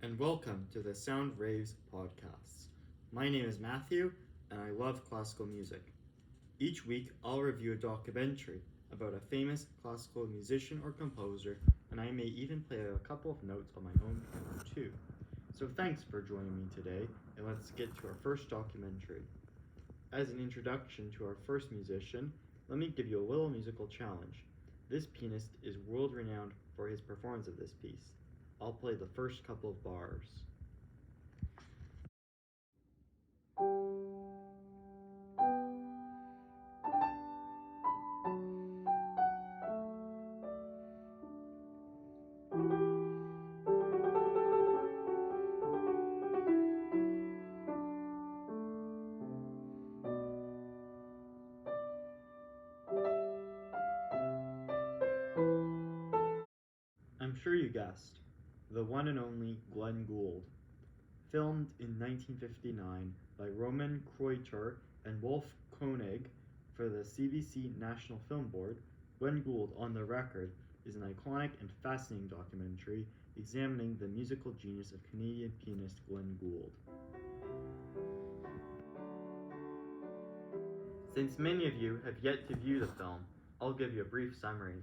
and welcome to the Soundraves Podcast. My name is Matthew, and I love classical music. Each week, I'll review a documentary about a famous classical musician or composer, and I may even play a couple of notes on my own piano too. So thanks for joining me today, and let's get to our first documentary. As an introduction to our first musician, let me give you a little musical challenge. This pianist is world-renowned for his performance of this piece. I'll play the first couple of bars. I'm sure you guessed, the one and only Glenn Gould. Filmed in 1959 by Roman Kreuter and Wolf Koenig for the CBC National Film Board, Glenn Gould on the Record is an iconic and fascinating documentary examining the musical genius of Canadian pianist Glenn Gould. Since many of you have yet to view the film, I'll give you a brief summary.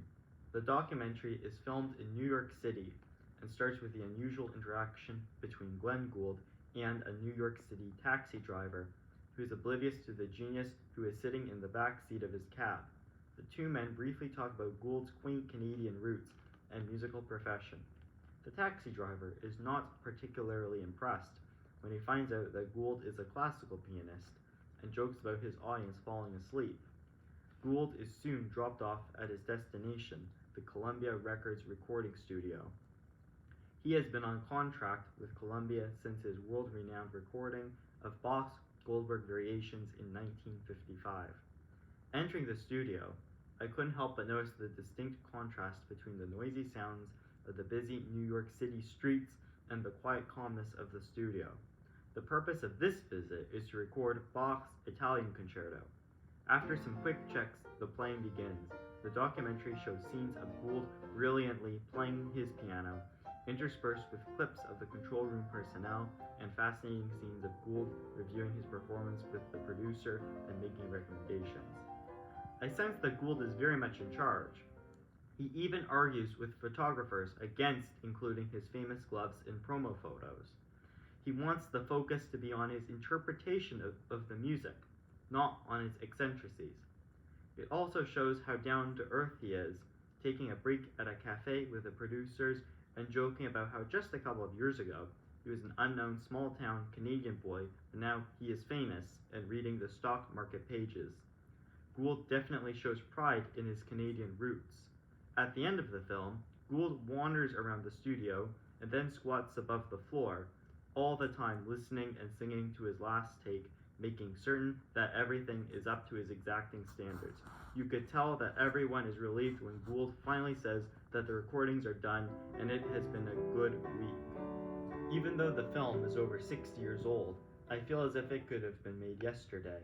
The documentary is filmed in New York City and starts with the unusual interaction between Glenn Gould and a New York City taxi driver who is oblivious to the genius who is sitting in the back seat of his cab. The two men briefly talk about Gould's quaint Canadian roots and musical profession. The taxi driver is not particularly impressed when he finds out that Gould is a classical pianist and jokes about his audience falling asleep. Gould is soon dropped off at his destination, the Columbia Records recording studio. He has been on contract with Columbia since his world-renowned recording of Bach's Goldberg Variations in 1955. Entering the studio, I couldn't help but notice the distinct contrast between the noisy sounds of the busy New York City streets and the quiet calmness of the studio. The purpose of this visit is to record Bach's Italian Concerto. After some quick checks, the playing begins. The documentary shows scenes of Gould brilliantly playing his piano, interspersed with clips of the control room personnel and fascinating scenes of Gould reviewing his performance with the producer and making recommendations. I sense that Gould is very much in charge. He even argues with photographers against including his famous gloves in promo photos. He wants the focus to be on his interpretation of the music, not on its eccentricities. It also shows how down-to-earth he is, taking a break at a cafe with the producers and joking about how just a couple of years ago, he was an unknown small-town Canadian boy, and now he is famous and reading the stock market pages. Gould definitely shows pride in his Canadian roots. At the end of the film, Gould wanders around the studio and then squats above the floor, all the time listening and singing to his last take, making certain that everything is up to his exacting standards. You could tell that everyone is relieved when Gould finally says that the recordings are done and it has been a good week. Even though the film is over 60 years old, I feel as if it could have been made yesterday.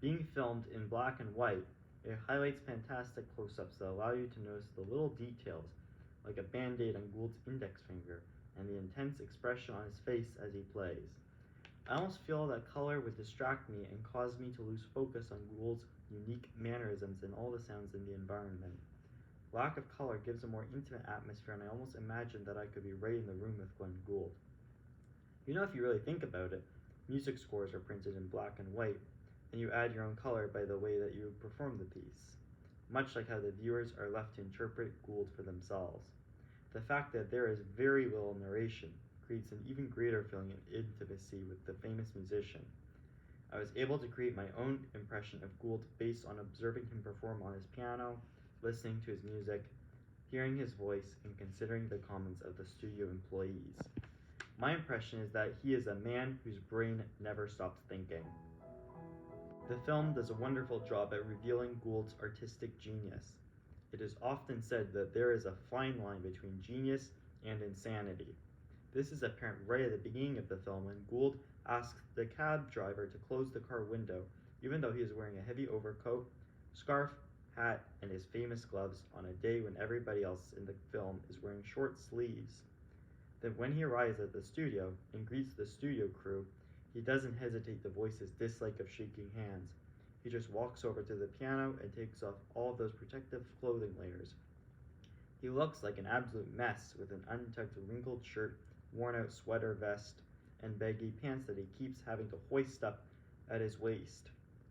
Being filmed in black and white, it highlights fantastic close-ups that allow you to notice the little details, like a band-aid on Gould's index finger, and the intense expression on his face as he plays. I almost feel that color would distract me and cause me to lose focus on Gould's unique mannerisms and all the sounds in the environment. Lack of color gives a more intimate atmosphere, and I almost imagine that I could be right in the room with Glenn Gould. You know, if you really think about it, music scores are printed in black and white, and you add your own color by the way that you perform the piece, much like how the viewers are left to interpret Gould for themselves. The fact that there is very little narration creates an even greater feeling of intimacy with the famous musician. I was able to create my own impression of Gould based on observing him perform on his piano, listening to his music, hearing his voice, and considering the comments of the studio employees. My impression is that he is a man whose brain never stops thinking. The film does a wonderful job at revealing Gould's artistic genius. It is often said that there is a fine line between genius and insanity. This is apparent right at the beginning of the film when Gould asks the cab driver to close the car window, even though he is wearing a heavy overcoat, scarf, hat, and his famous gloves on a day when everybody else in the film is wearing short sleeves. Then when he arrives at the studio and greets the studio crew, he doesn't hesitate to voice his dislike of shaking hands. He just walks over to the piano and takes off all of those protective clothing layers. He looks like an absolute mess with an untucked wrinkled shirt, worn out sweater vest, and baggy pants that he keeps having to hoist up at his waist.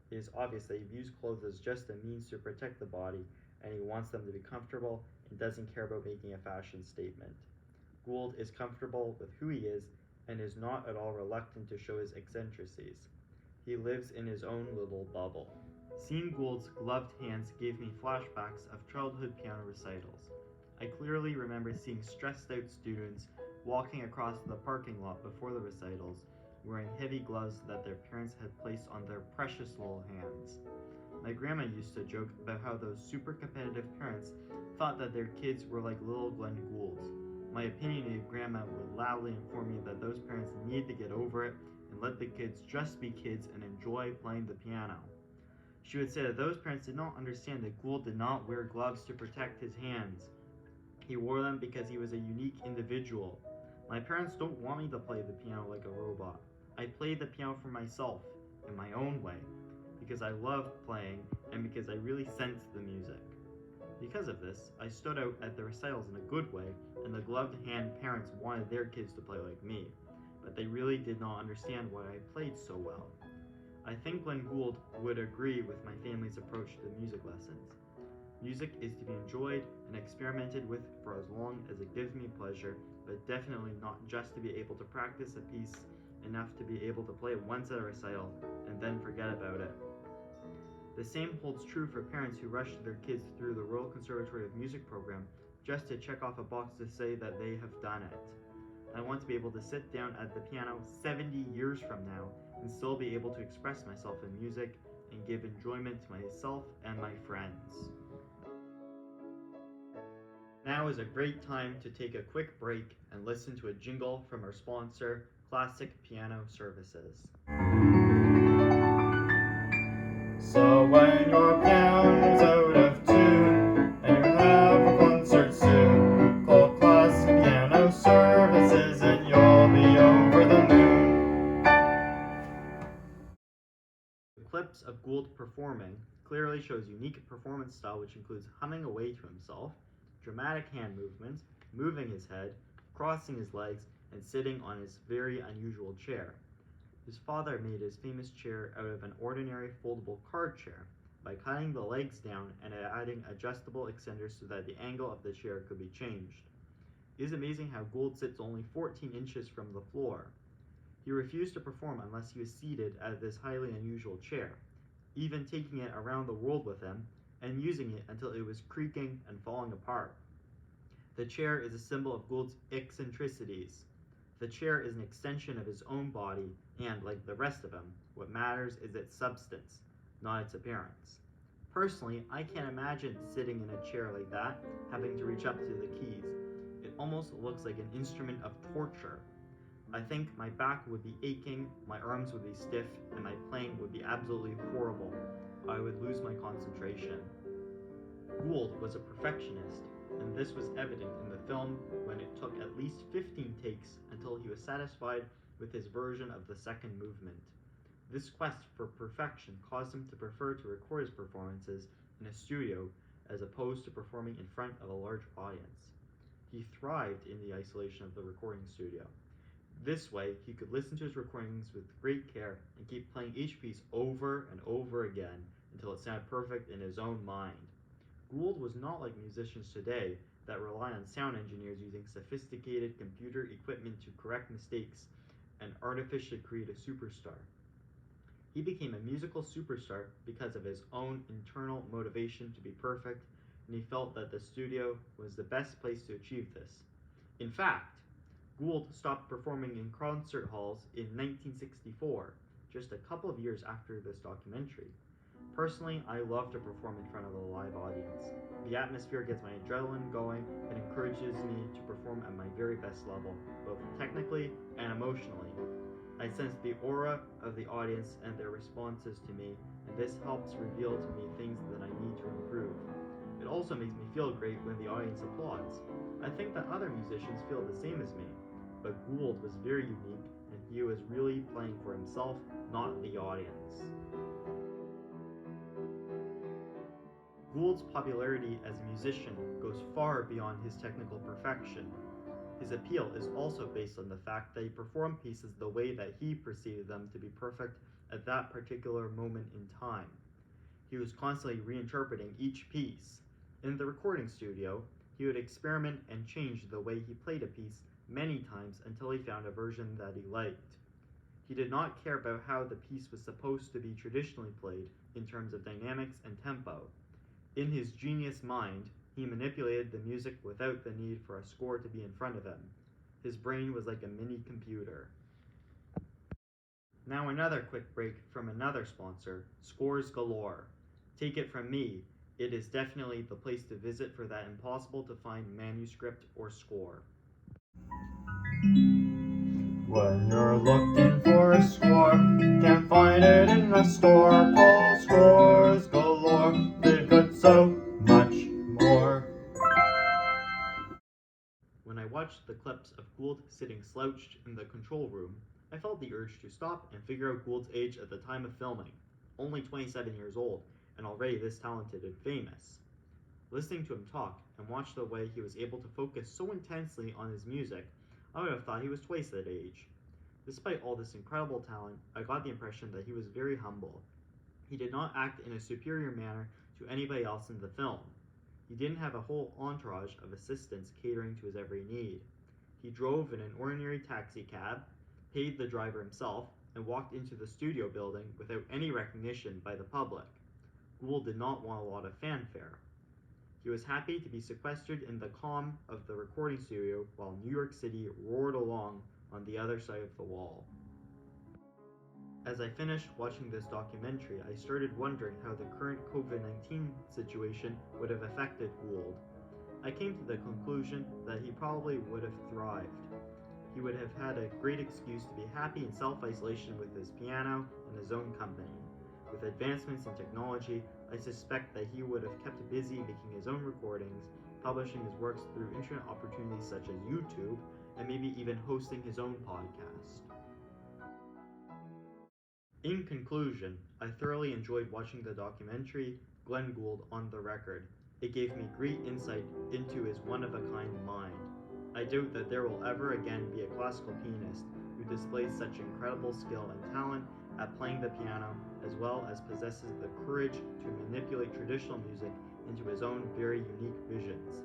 It is obvious that he views clothes as just a means to protect the body, and he wants them to be comfortable and doesn't care about making a fashion statement. Gould is comfortable with who he is and is not at all reluctant to show his eccentricities. He lives in his own little bubble. Seeing Gould's gloved hands gave me flashbacks of childhood piano recitals. I clearly remember seeing stressed out students walking across the parking lot before the recitals, wearing heavy gloves that their parents had placed on their precious little hands. My grandma used to joke about how those super competitive parents thought that their kids were like little Glenn Goulds. My opinionated grandma would loudly inform me that those parents needed to get over it and let the kids just be kids and enjoy playing the piano. She would say that those parents did not understand that Gould did not wear gloves to protect his hands. He wore them because he was a unique individual. My parents don't want me to play the piano like a robot. I play the piano for myself, in my own way, because I love playing and because I really sense the music. Because of this, I stood out at the recitals in a good way, and the gloved hand parents wanted their kids to play like me, but they really did not understand why I played so well. I think Glenn Gould would agree with my family's approach to music lessons. Music is to be enjoyed and experimented with for as long as it gives me pleasure, but definitely not just to be able to practice a piece enough to be able to play it once at a recital and then forget about it. The same holds true for parents who rush their kids through the Royal Conservatory of Music program just to check off a box to say that they have done it. I want to be able to sit down at the piano 70 years from now and still be able to express myself in music and give enjoyment to myself and my friends. Now is a great time to take a quick break and listen to a jingle from our sponsor, Classic Piano Services. So when your piano's out of tune and you have a concert soon, call Classic Piano Services and you'll be over the moon. Clips of Gould performing clearly shows unique performance style which includes humming away to himself, dramatic hand movements, moving his head, crossing his legs, and sitting on his very unusual chair. His father made his famous chair out of an ordinary foldable card chair by cutting the legs down and adding adjustable extenders so that the angle of the chair could be changed. It is amazing how Gould sits only 14 inches from the floor. He refused to perform unless he was seated at this highly unusual chair, even taking it around the world with him and using it until it was creaking and falling apart. The chair is a symbol of Gould's eccentricities. The chair is an extension of his own body, and like the rest of him, what matters is its substance, not its appearance. Personally, I can't imagine sitting in a chair like that, having to reach up to the keys. It almost looks like an instrument of torture. I think my back would be aching, my arms would be stiff, and my playing would be absolutely horrible. I would lose my concentration. Gould was a perfectionist, and this was evident in the film when it took at least 15 takes until he was satisfied with his version of the second movement. This quest for perfection caused him to prefer to record his performances in a studio as opposed to performing in front of a large audience. He thrived in the isolation of the recording studio. This way, he could listen to his recordings with great care and keep playing each piece over and over again until it sounded perfect in his own mind. Gould was not like musicians today that rely on sound engineers using sophisticated computer equipment to correct mistakes and artificially create a superstar. He became a musical superstar because of his own internal motivation to be perfect, and he felt that the studio was the best place to achieve this. In fact, Gould stopped performing in concert halls in 1964, just a couple of years after this documentary. Personally, I love to perform in front of a live audience. The atmosphere gets my adrenaline going and encourages me to perform at my very best level, both technically and emotionally. I sense the aura of the audience and their responses to me, and this helps reveal to me things that I need to improve. It also makes me feel great when the audience applauds. I think that other musicians feel the same as me. but Gould was very unique, and he was really playing for himself, not the audience. Gould's popularity as a musician goes far beyond his technical perfection. His appeal is also based on the fact that he performed pieces the way that he perceived them to be perfect at that particular moment in time. He was constantly reinterpreting each piece. In the recording studio, he would experiment and change the way he played a piece many times until he found a version that he liked. He did not care about how the piece was supposed to be traditionally played in terms of dynamics and tempo. In his genius mind, he manipulated the music without the need for a score to be in front of him. His brain was like a mini computer. Now another quick break from another sponsor, Scores Galore. Take it from me, it is definitely the place to visit for that impossible to find manuscript or score. When you're looking for a score, can't find it in the store, call Scores Galore, they've got so much more. When I watched the clips of Gould sitting slouched in the control room, I felt the urge to stop and figure out Gould's age at the time of filming, only 27 years old, and already this talented and famous. Listening to him talk and watch the way he was able to focus so intensely on his music, I would have thought he was twice that age. Despite all this incredible talent, I got the impression that he was very humble. He did not act in a superior manner to anybody else in the film. He didn't have a whole entourage of assistants catering to his every need. He drove in an ordinary taxi cab, paid the driver himself, and walked into the studio building without any recognition by the public. Gould did not want a lot of fanfare. He was happy to be sequestered in the calm of the recording studio while New York City roared along on the other side of the wall. As I finished watching this documentary, I started wondering how the current COVID-19 situation would have affected Gould. I came to the conclusion that he probably would have thrived. He would have had a great excuse to be happy in self-isolation with his piano and his own company. With advancements in technology, I suspect that he would have kept busy making his own recordings, publishing his works through internet opportunities such as YouTube, and maybe even hosting his own podcast. In conclusion, I thoroughly enjoyed watching the documentary Glenn Gould on the Record. It gave me great insight into his one-of-a-kind mind. I doubt that there will ever again be a classical pianist who displays such incredible skill and talent at playing the piano, as well as possesses the courage to manipulate traditional music into his own very unique visions.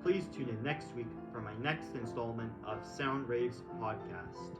Please tune in next week for my next installment of Soundraves Podcast.